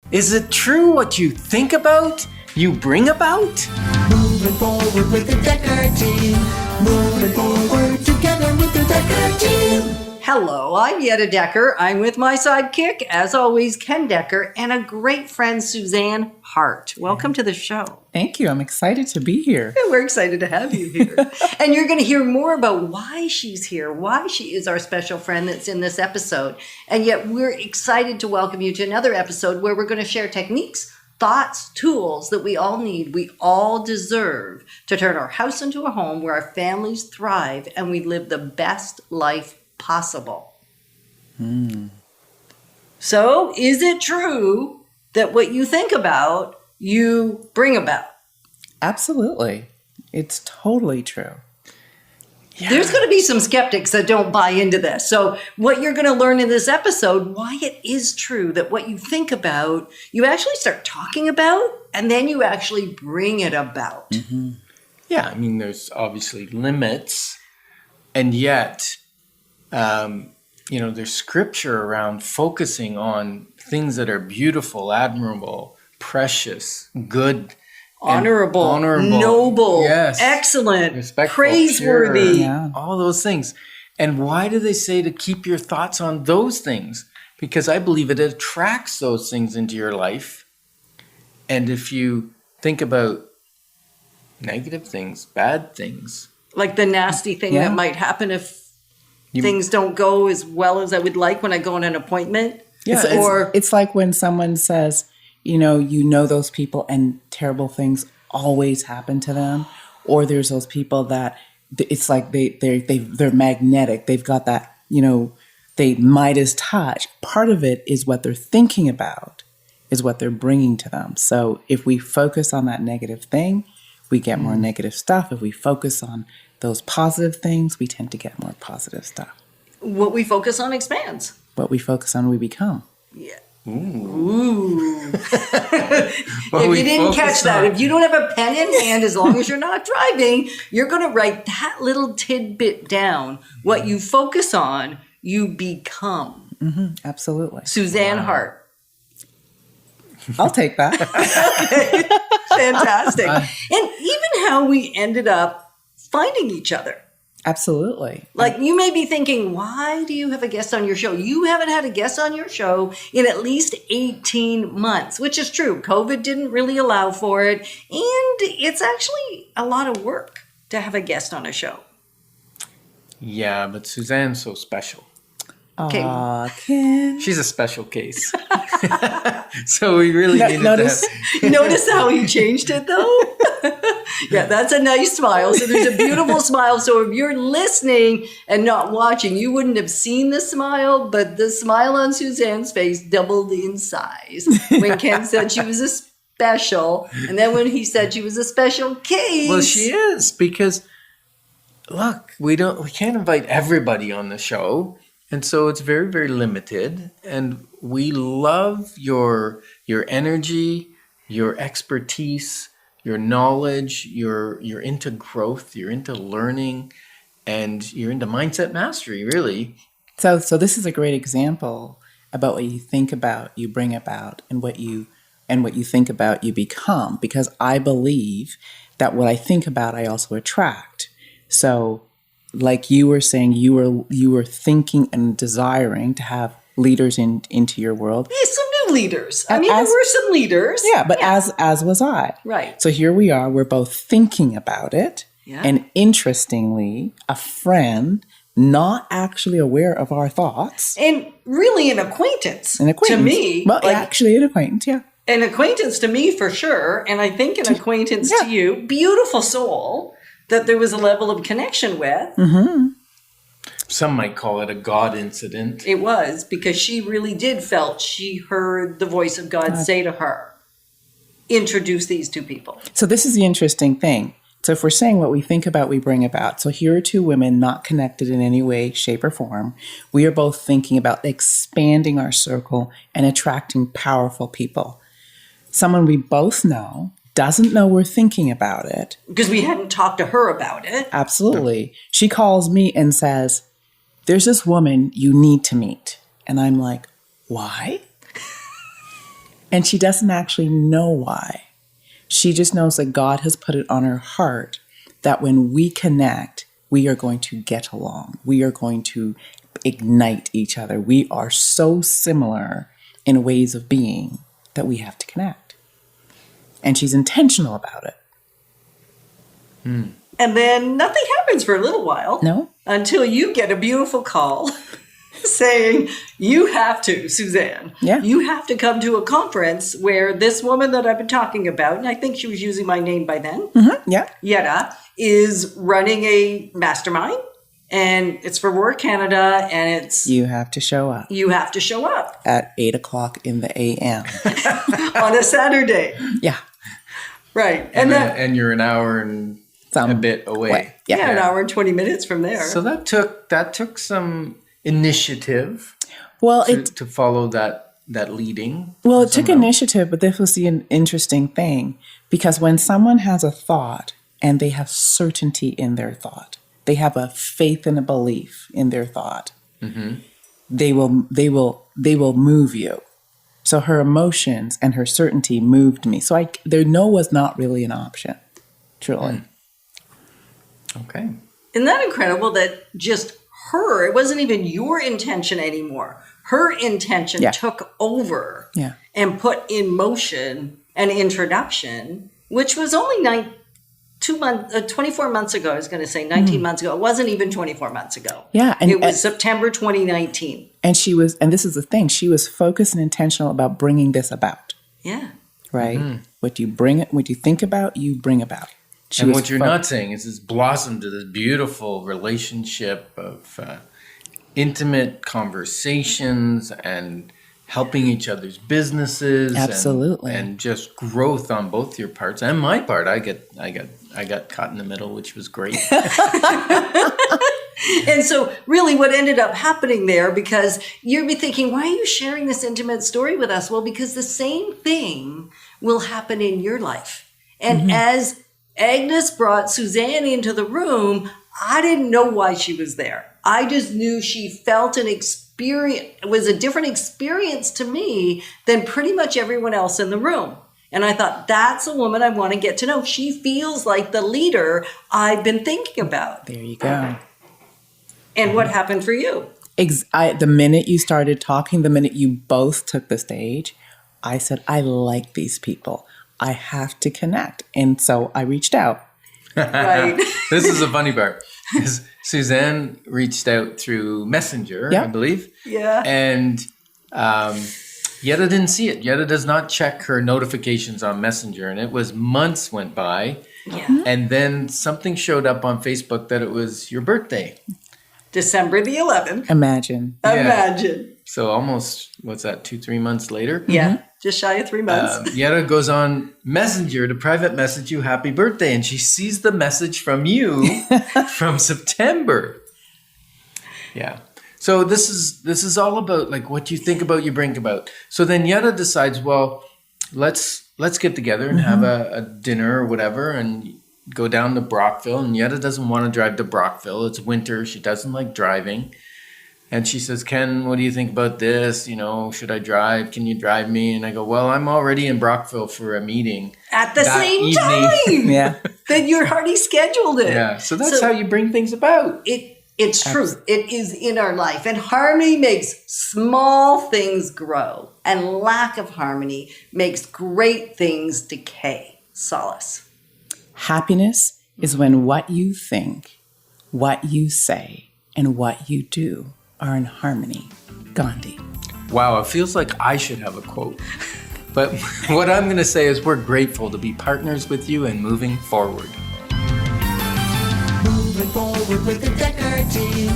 Is it true what you think about, you bring about? Moving forward with the Decker team. Moving forward together with the Decker team. Hello, I'm Yetta Decker. I'm with my sidekick, as always, Ken Decker, and a great friend, Suzanne Hart. Welcome to the show. Thank you. I'm excited to be here. We're excited to have you here. And you're going to hear more about why she's here, why she is our special friend that's in this episode. And yet we're excited to welcome you to another episode where we're going to share techniques, thoughts, tools that we all need, we all deserve to turn our house into a home where our families thrive and we live the best life possible. So, is it true that what you think about, you bring about? Absolutely. It's totally true. There's going to be some skeptics that don't buy into this. So what you're going to learn in this episode, why it is true that what you think about, you actually start talking about, and then you actually bring it about. Mm-hmm. Yeah, I mean, there's obviously limits, and yet, there's scripture around focusing on things that are beautiful, admirable, precious, good, Honorable, noble, yes, excellent, respectful, praiseworthy. pure, Yeah. all those things. And why do they say to keep your thoughts on those things? Because I believe it attracts those things into your life. And if you think about negative things, bad things, Like the nasty thing Yeah. that might happen if things don't go as well as I would like when I go on an appointment. Yeah, It's like when someone says, you know those people and terrible things always happen to them. Or there's those people that it's like they're magnetic. They've got that, they Midas touch. Part of it is what they're thinking about, is what they're bringing to them. So if we focus on that negative thing, we get more negative stuff. If we focus on those positive things, we tend to get more positive stuff. What we focus on expands. What we focus on, we become. Yeah. Ooh. If you didn't catch that, if you don't have a pen in hand, as long as you're not driving, you're going to write that little tidbit down. What you focus on, you become. Mm-hmm, absolutely. Suzanne Hart. I'll take that. Fantastic. And even how we ended up finding each other. Absolutely. Like, you may be thinking, why do you have a guest on your show? You haven't had a guest on your show in at least 18 months, which is true. COVID didn't really allow for it. And it's actually a lot of work to have a guest on a show. Yeah, but Suzanne's so special. Okay. Aw, Ken. She's a special case. So we really needed Notice. to Notice how he changed it, though? Yeah, that's a nice smile. So there's a beautiful smile. So if you're listening and not watching, you wouldn't have seen the smile, but the smile on Suzanne's face doubled in size when Ken said she was a special. And then when he said she was a special case. Well, she is, because look, we can't invite everybody on the show. And so it's very, very limited. And we love your energy, your expertise, your knowledge. You're into growth, you're into learning, and you're into mindset mastery, really. So this is a great example about what you think about, you bring about, and what you think about, you become. Because I believe that what I think about, I also attract. So, like you were saying, you were thinking and desiring to have leaders into your world. Yeah, some new leaders. I mean, there were some leaders. Yeah, but as was I. Right. So here we are. We're both thinking about it. Yeah. And interestingly, a friend not actually aware of our thoughts. And really an acquaintance. An acquaintance. To me. Well, like, actually an acquaintance, yeah. an acquaintance to me for sure. And I think an acquaintance to you. Beautiful soul that there was a level of connection with. Mm-hmm. Some might call it a God incident. It was, because she really did felt she heard the voice of God say to her, introduce these two people. So this is the interesting thing. So if we're saying what we think about, we bring about. So here are two women not connected in any way, shape, or form. We are both thinking about expanding our circle and attracting powerful people. Someone we both know doesn't know we're thinking about it. Because we hadn't talked to her about it. Absolutely. She calls me and says, there's this woman you need to meet. And I'm like, why? And she doesn't actually know why. She just knows that God has put it on her heart that when we connect, we are going to get along. We are going to ignite each other. We are so similar in ways of being that we have to connect. And she's intentional about it. And then nothing happens for a little while. No? Until you get a beautiful call saying, you have to, Suzanne, Yeah. you have to come to a conference where this woman that I've been talking about, and I think she was using my name by then, Yeah. Yetta, is running a mastermind. And it's for Roar Canada, and it's You have to show up you have to show up at 8 o'clock in the a.m. on a Saturday. Yeah. Right. And, then, and you're an hour and a bit away. yeah, an hour and 20 minutes from there. So that took some initiative Well, to follow that leading. Well, it took somehow. initiative, but this was the interesting thing because when someone has a thought and they have certainty in their thought, they have a faith and a belief in their thought, they will move you. So her emotions and her certainty moved me. So their no was not really an option, truly. Okay. Isn't that incredible that just her, it wasn't even your intention anymore. Her intention Yeah. took over Yeah. and put in motion an introduction, which was only 24 months ago. I was going to say 19 months ago. It wasn't even 24 months ago. Yeah, and- it was September 2019. And and this is the thing, she was focused and intentional about bringing this about, Yeah. right? What you think about, you bring about. She And was what you're not saying is it's blossomed to this beautiful relationship of intimate conversations and helping each other's businesses. Absolutely. And just growth on both your parts and my part. I got caught in the middle, which was great. And so really what ended up happening there, because you'll be thinking, why are you sharing this intimate story with us? Well, because the same thing will happen in your life. And as Agnes brought Suzanne into the room, I didn't know why she was there. I just knew she felt an experience. It was a different experience to me than pretty much everyone else in the room. And I thought, that's a woman I want to get to know. She feels like the leader I've been thinking about. There you go. And what happened for you? The minute you started talking, the minute you both took the stage, I said, I like these people. I have to connect. And so I reached out. Right. This is the funny part. Suzanne reached out through Messenger, Yeah. I believe. Yeah. And Yetta didn't see it. Yetta does not check her notifications on Messenger. And it was months went by. Yeah. And then something showed up on Facebook that it was your birthday. December the 11th. Imagine. Yeah. Imagine. So almost, what's that, 2-3 months later? Yeah. Just shy of 3 months. Yetta goes on Messenger to private message you happy birthday. And she sees the message from you from September. Yeah. So this is all about like what you think about, you bring about. So then Yetta decides, well, let's get together and have a dinner or whatever and go down to Brockville. And Yetta doesn't want to drive to Brockville. It's winter. She doesn't like driving. And she says, Ken, what do you think about this? You know, should I drive? Can you drive me? And I go, well, I'm already in Brockville for a meeting. At the that same evening. time. Yeah. That you're already scheduled it. Yeah. So that's how you bring things about. It's true. It is in our life. And harmony makes small things grow. And lack of harmony makes great things decay. Solace. Happiness is when what you think, what you say, and what you do are in harmony. Gandhi. Wow, it feels like I should have a quote. But what I'm going to say is we're grateful to be partners with you and moving forward. Moving forward with the Decker team.